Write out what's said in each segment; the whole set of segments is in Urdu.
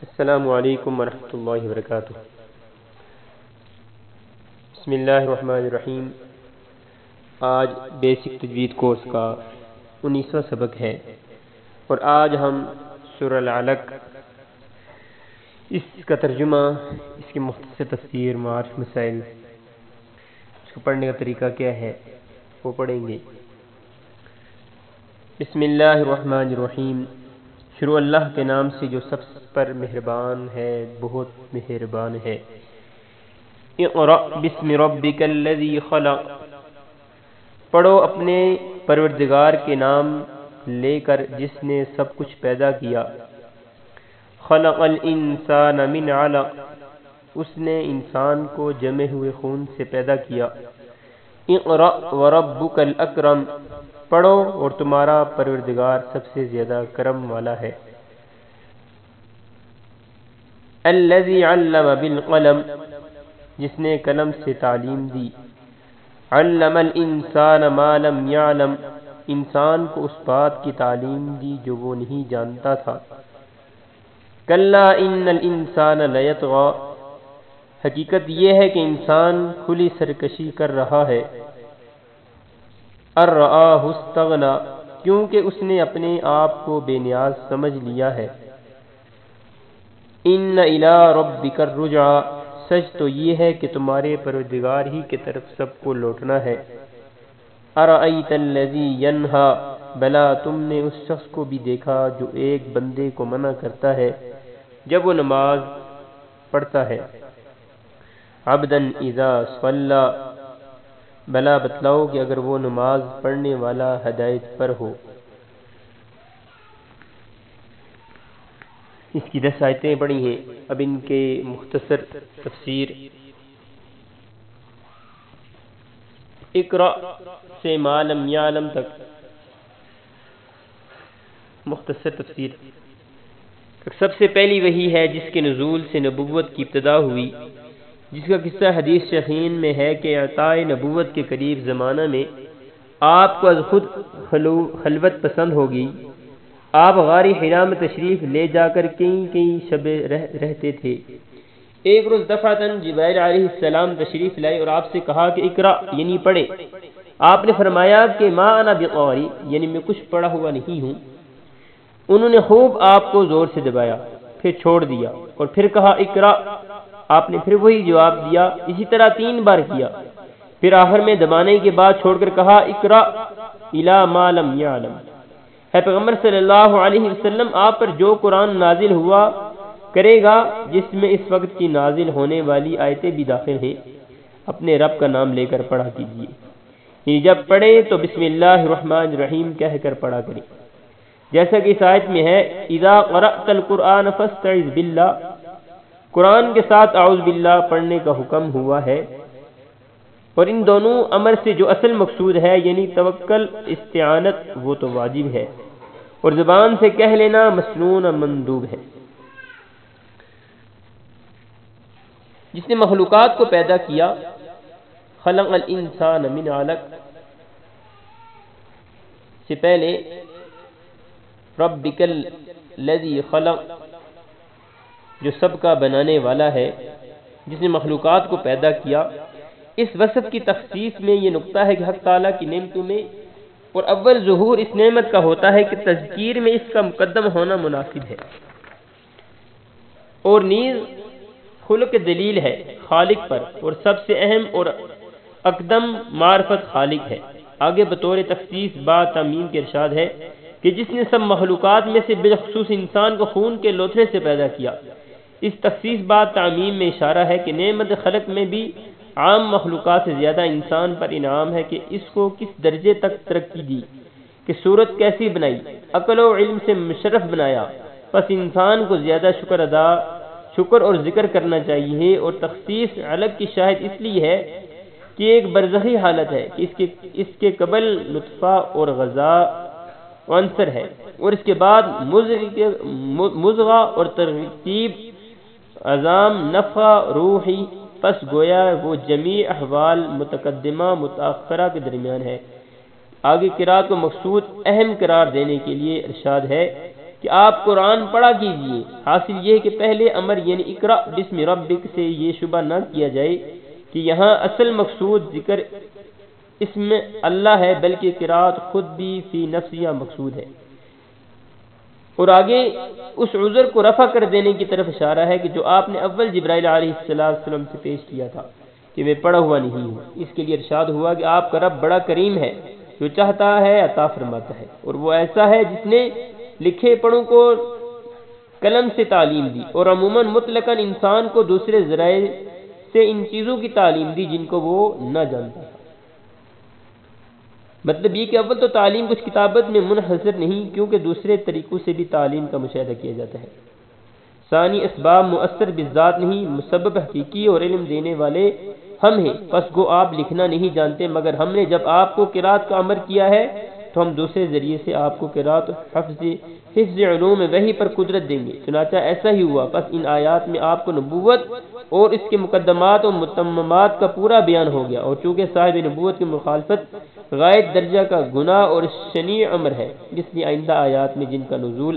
السلام علیکم ورحمۃ اللہ وبرکاتہ۔ بسم اللہ الرحمن الرحیم۔ آج بیسک تجوید کورس کا 19واں سبق ہے اور آج ہم سورہ العلق، اس کا ترجمہ، اس کی مختصر تفسیر، معارف مسائل، اس کو پڑھنے کا طریقہ کیا ہے وہ پڑھیں گے۔ بسم اللہ الرحمن الرحیم۔ شروع اللہ کے نام سے جو سب پر مہربان ہے، بہت مہربان ہے۔ اقرأ بسم ربک الذی خلق، پڑھو اپنے پروردگار کے نام لے کر جس نے سب کچھ پیدا کیا۔ خلق الانسان من علق، اس نے انسان کو جمے ہوئے خون سے پیدا کیا۔ اقرأ وربک الاکرم، پڑھو اور تمہارا پروردگار سب سے زیادہ کرم والا ہے۔ الذی علم بالقلم، جس نے قلم سے تعلیم دی۔ علم الانسان ما لم يعلم، انسان کو اس بات کی تعلیم دی جو وہ نہیں جانتا تھا۔ کلا ان الانسان لیطغی، حقیقت یہ ہے کہ انسان کھلی سرکشی کر رہا ہے۔ ان رآہ استغنی، کیونکہ اس نے اپنے آپ کو بے نیاز سمجھ لیا ہے۔ ان الی ربک الرجعی، سچ تو یہ ہے کہ تمہارے پروردگار ہی کی طرف سب کو لوٹنا ہے۔ ارأیت الذی ینہی، بلا تم نے اس شخص کو بھی دیکھا جو ایک بندے کو منع کرتا ہے جب وہ نماز پڑھتا ہے۔ عبدا اذا صلی، بلا بتلاؤ کہ اگر وہ نماز پڑھنے والا ہدایت پر ہو۔ اس کی 10 آیتیں پڑھی ہیں، اب ان کے مختصر تفسیر۔ اقرأ سے ما لم یعلم تک مختصر تفسیر۔ سب سے پہلی وحی ہے جس کے نزول سے نبوت کی ابتدا ہوئی، جس کا قصہ حدیث صحیحین میں ہے کہ عطائے نبوت کے قریب زمانہ میں آپ کو از خود خلوت پسند ہوگی۔ آپ غار حرا میں تشریف لے جا کر کئی شبیں رہتے تھے۔ ایک روز دفعتاً جبرائیل علیہ السلام تشریف لائے اور آپ سے کہا کہ اقرأ، یعنی پڑھے۔ آپ نے فرمایا کہ ما انا بقاری، یعنی میں کچھ پڑھا ہوا نہیں ہوں۔ انہوں نے خوب آپ کو زور سے دبایا، پھر چھوڑ دیا اور پھر کہا اقرأ، آپ نے پھر وہی جواب دیا، اسی طرح 3 بار کیا، پھر آخر میں دبانے کے بعد چھوڑ کر کہا اقرأ الی ما لم یعلم۔ ہے پیغمبر صلی اللہ علیہ وسلم، آپ پر جو قرآن نازل ہوا کرے گا جس میں اس وقت کی نازل ہونے والی آیتیں بھی داخل ہیں، اپنے رب کا نام لے کر پڑھا کیجیے، یعنی جب پڑھے تو بسم اللہ الرحمن الرحیم کہہ کر پڑھا کریں، جیسا کہ اس آیت میں ہے اذا قرأت القرآن فاستعذ باللہ، قرآن کے ساتھ اعوذ باللہ پڑھنے کا حکم ہوا ہے۔ اور ان دونوں امر سے جو اصل مقصود ہے یعنی توکل، استعانت، وہ تو واجب ہے اور زبان سے کہہ لینا مسنون اور مندوب ہے۔ جس نے مخلوقات کو پیدا کیا، خلق الانسان من علق سے پہلے ربک الذی خلق، جو سب کا بنانے والا ہے، جس نے مخلوقات کو پیدا کیا۔ اس وصف کی تخصیص میں یہ نقطہ ہے کہ حق تعالیٰ کی نعمتوں میں اور اول ظہور اس نعمت کا ہوتا ہے کہ تذکیر میں اس کا مقدم ہونا مناسب ہے، اور نیز خلق دلیل ہے خالق پر، اور سب سے اہم اور اقدم معرفت خالق ہے۔ آگے بطور تخصیص با تعمیم کے ارشاد ہے کہ جس نے سب مخلوقات میں سے بالخصوص انسان کو خون کے لوتھڑے سے پیدا کیا۔ اس تخصیص با تعمیم میں اشارہ ہے کہ نعمت خلق میں بھی عام مخلوقات سے زیادہ انسان پر انعام ہے کہ اس کو کس درجے تک ترقی دی، کہ صورت کیسی بنائی، عقل و علم سے مشرف بنایا۔ پس انسان کو زیادہ شکر اور ذکر کرنا چاہیے، اور تخصیص علق کی شاہد اس لیے ہے کہ ایک برزخی حالت ہے کہ اس کے قبل نطفہ اور غذا عنصر ہے، اور اس کے بعد مضغہ اور ترکیب عظام، نفخہ روحی، پس گویا وہ جمیع احوال متقدمہ متاخرہ کے درمیان ہے۔ آگے قرات کو مقصود اہم قرار دینے کے لیے ارشاد ہے کہ آپ قرآن پڑھا کیجئے۔ حاصل یہ ہے کہ پہلے امر یعنی اقرأ بسم ربک سے یہ شبہ نہ کیا جائے کہ یہاں اصل مقصود ذکر اسم اللہ ہے، بلکہ قرأت خود بھی فی نفسہ مقصود ہے۔ اور آگے اس عذر کو رفع کر دینے کی طرف اشارہ ہے کہ جو آپ نے اول جبرائیل علیہ السلام سے پیش کیا تھا کہ میں پڑھا ہوا نہیں ہوں۔ اس کے لیے ارشاد ہوا کہ آپ کا رب بڑا کریم ہے، جو چاہتا ہے عطا فرماتا ہے، اور وہ ایسا ہے جس نے لکھے پڑھوں کو قلم سے تعلیم دی، اور عموماً مطلقاً انسان کو دوسرے ذرائع سے ان چیزوں کی تعلیم دی جن کو وہ نہ جانتا تھا۔ مطلب یہ کہ اول تو تعلیم کچھ کتابت میں منحصر نہیں، کیونکہ دوسرے طریقوں سے بھی تعلیم کا مشاہدہ کیا جاتا ہے۔ ثانی اسباب مؤثر بالذات نہیں، مسبب حقیقی اور علم دینے والے ہم ہیں، پس گو آپ لکھنا نہیں جانتے، مگر ہم نے جب آپ کو قرأت کا امر کیا ہے تو ہم دوسرے ذریعے سے آپ کو قرأت حفظ علوم وحی پر قدرت دیں گے۔ چنانچہ ایسا ہی ہوا، پس ان آیات میں آپ کو نبوت اور اس کے مقدمات و متممات کا پورا بیان ہو گیا، اور چونکہ صاحب نبوت کی مخالفت غائب درجہ کا گناہ اور شنیع امر ہے، اس لیے آئندہ آیات میں جن کا نزول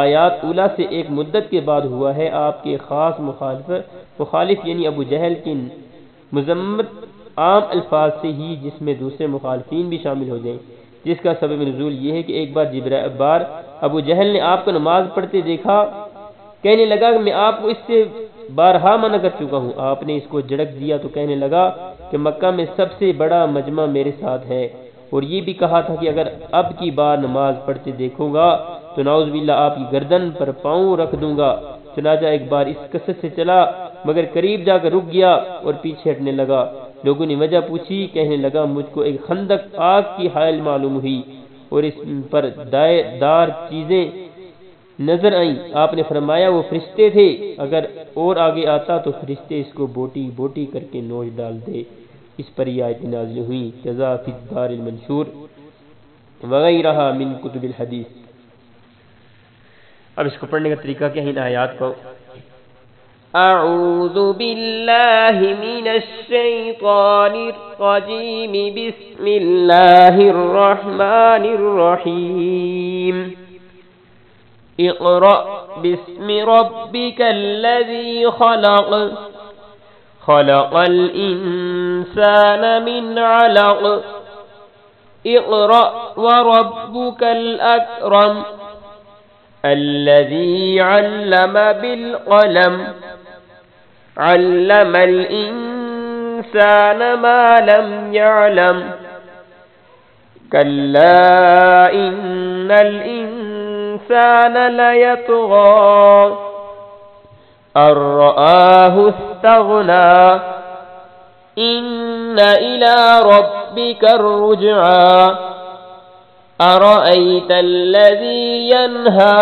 آیات اولا سے ایک مدت کے بعد ہوا ہے، آپ کے خاص مخالف یعنی ابو جہل کی مذمت عام الفاظ سے ہی، جس میں دوسرے مخالفین بھی شامل ہو جائیں، جس کا سبب نزول یہ ہے کہ ایک بار ابو جہل نے آپ کو نماز پڑھتے دیکھا، کہنے لگا کہ میں آپ کو اس سے بارہا منع کر چکا ہوں۔ آپ نے اس کو جھڑک دیا تو کہنے لگا کہ مکہ میں سب سے بڑا مجمع میرے ساتھ ہے، اور یہ بھی کہا تھا کہ اگر اب کی بار نماز پڑھتے دیکھوں گا تو نعوذ باللہ آپ کی گردن پر پاؤں رکھ دوں گا۔ چنانچہ ایک بار اس قصد سے چلا، مگر قریب جا کر رک گیا اور پیچھے ہٹنے لگا۔ لوگوں نے وجہ پوچھی، کہنے لگا مجھ کو ایک خندق آگ کی حائل معلوم ہوئی اور اس پر دار چیزیں نظر آئیں۔ آپ نے فرمایا وہ فرشتے تھے، اگر اور آگے آتا تو فرشتے اس کو بوٹی بوٹی کر کے نوچ ڈال دے۔ اس پر یہ آیت نازل ہوئی، جزا فی الدار المنشور وغیرہ من کتب الحدیث۔ اب اس کو پڑھنے کا طریقہ کیا ہے، ان آیات کو اعوذ باللہ من الشیطان الرجیم، بسم اللہ الرحمن الرحیم۔ اقرأ باسم ربک الذی خلق، خلق الانسان من علق، اقرأ وربک الاکرم، الذي علم بالقلم، علم الإنسان ما لم يعلم، كلا إن الإنسان ليطغى أن رآه استغنى، إن إلى ربك الرجعى، أرأيت الذي ينهى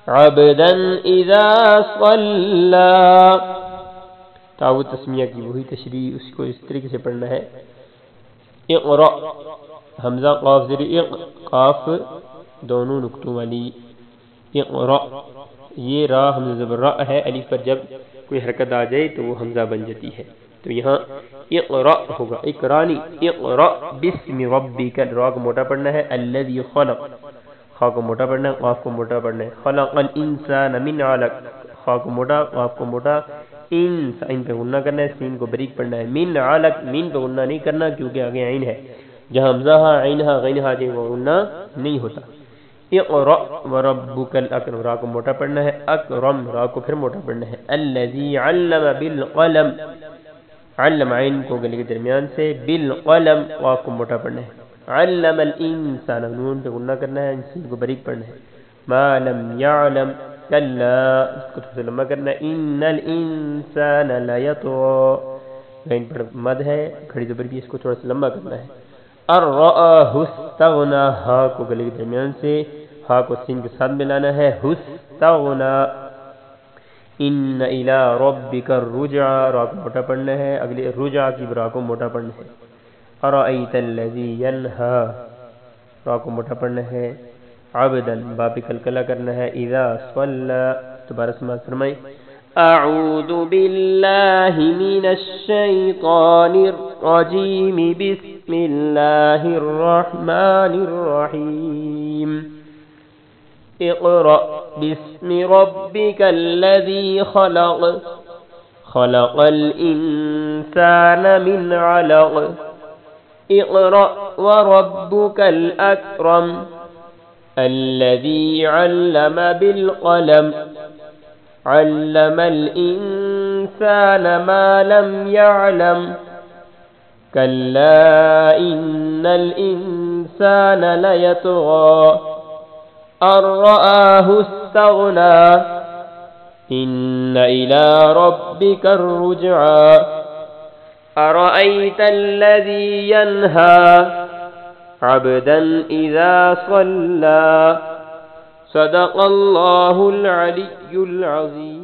عبدا إذا صلى۔ تعود تسمیہ کی وہی تشریح، اس کو اس طریقے سے پڑھنا ہے۔ اقرأ، حمزہ قاف زیر قاف دونوں نقطوں والی، اقرأ، یہ را حمزہ زبر را ہے، الف پر جب کوئی حرکت آ جائے تو وہ حمزہ بن جاتی ہے، تو یہاں اقرأ ہوگا، اقرانی، اقرأ بسم ربک، را کو موٹا پڑھنا ہے، الذی خلق، خا کو موٹا پڑھنا ہے، قاف کو موٹا پڑھنا ہے، خلق الانسان من علق، خا کو موٹا، قاف کو موٹا، ان پہ غنہ کرنا ہے، سین کو بریک پڑھنا ہے، من علق، مین پہ غنہ نہیں کرنا کیونکہ آگے عین ہے، جہاں حمزہ عینہا غینہا جائے وہ غنہ نہیں ہوتا۔ اقرأ وربک الاکرم، را کو موٹا پڑھنا ہے، اکرم، را کو پھر موٹا پڑھنا ہے، الذی علم بالقلم، علم عین کو گلے کے درمیان سے، بالقلم، قاف کو موٹا پڑھنا ہے، علم الانسان، نون پہ غنہ کرنا ہے، سین کو بریک پڑھنا ہے، ما لم يعلم، کلا، اس کو تھوڑا سا لمبا کرنا ہے، ان الانسان لیطغی، غین پر مد ہے، کھڑی زبر بھی، اس کو تھوڑا سا لمبا کرنا ہے، ارآہ استغنی، ہا کو گلے کے درمیان سے، ہا کو سین کے ساتھ ملانا ہے، استغنی، ان الی ربک الرجعى، را کو موٹا پڑھنا ہے، اگلے رجع کی را کو موٹا پڑھنا ہے، ارأیت الذی ینہی، را کو موٹا پڑھنا ہے، عبدا، با پہ کلکلہ کرنا ہے، اذا صلی، دوبارہ سماعت فرمائیں، اعوذ باللہ من الشیطان الرجیم، بسم اللہ الرحمن الرحیم۔ اقرأ باسم ربك الذي خلق خلق الإنسان من علق اقرأ وربك الأكرم الذي علم بالقلم علم الإنسان ما لم يعلم كلا إن الإنسان ليطغى أن رآه استغنى إن إلى ربك الرجعى أرأيت الذي ينهى عبدا إذا صلى صدق الله العلي العظيم.